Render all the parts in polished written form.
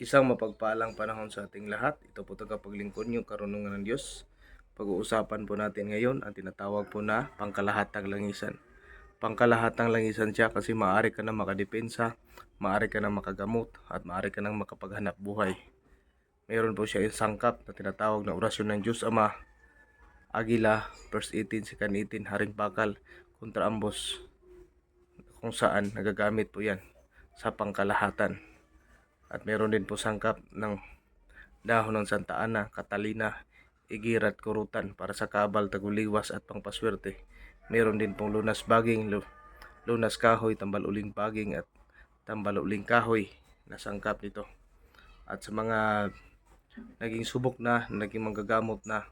Isang mapagpalang panahon sa ating lahat. Ito po tagapaglingkod niyo, karunungan ng Diyos. Pag-uusapan po natin ngayon ang tinatawag po na pangkalahatang langisan. Pangkalahatang langisan siya kasi maaari ka na makadepensa, maaari ka na makagamot, at maaari ka na makapaghanap buhay. Mayroon po siya yung sangkap na tinatawag na orasyon ng Diyos Ama, Agila, verse 18, second 18, Haring Bakal, kontra ambos, kung saan nagagamit po yan sa pangkalahatan. At meron din po sangkap ng dahon ng Santa Ana, Catalina, Igirat, Kurutan para sa kabal, taguliwas at pangpaswerte. Meron din pong lunas baging, lunas kahoy, tambaluling baging at tambaluling kahoy na sangkap nito. At sa mga naging subok na, naging manggagamot na,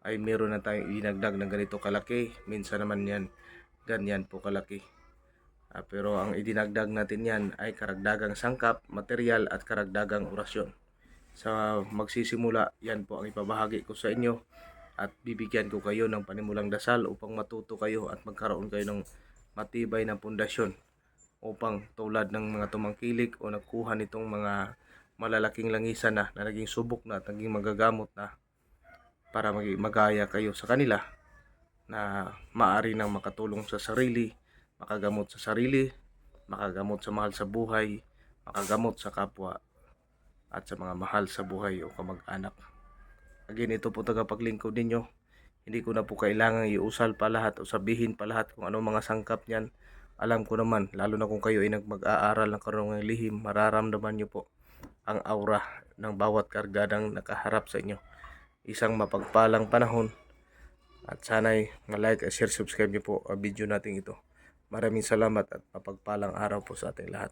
ay meron na tayong inagdag ng ganito kalaki. Minsan naman yan, ganyan po kalaki. Pero ang idinagdag natin yan ay karagdagang sangkap, material at karagdagang orasyon. Sa magsisimula, yan po ang ipabahagi ko sa inyo at bibigyan ko kayo ng panimulang dasal upang matuto kayo at magkaroon kayo ng matibay na pundasyon upang tulad ng mga tumangkilik o nagkuha nitong mga malalaking langisan na naging subok na at naging magagamot na para magaya kayo sa kanila na maaari nang makatulong sa sarili, makagamot sa sarili, makagamot sa mahal sa buhay, makagamot sa kapwa at sa mga mahal sa buhay o kamag-anak. Again, ito po tagapaglingkod ninyo. Hindi ko na po kailangan iusal pa lahat o sabihin pa lahat kung ano mga sangkap niyan. Alam ko naman, lalo na kung kayo ay mag-aaral ng karunungang lihim, mararamdaman nyo po ang aura ng bawat kargadang nakaharap sa inyo. Isang mapagpalang panahon at sana'y ma-like at share, subscribe nyo po ang video natin ito. Maraming salamat at mapagpalang araw po sa ating lahat.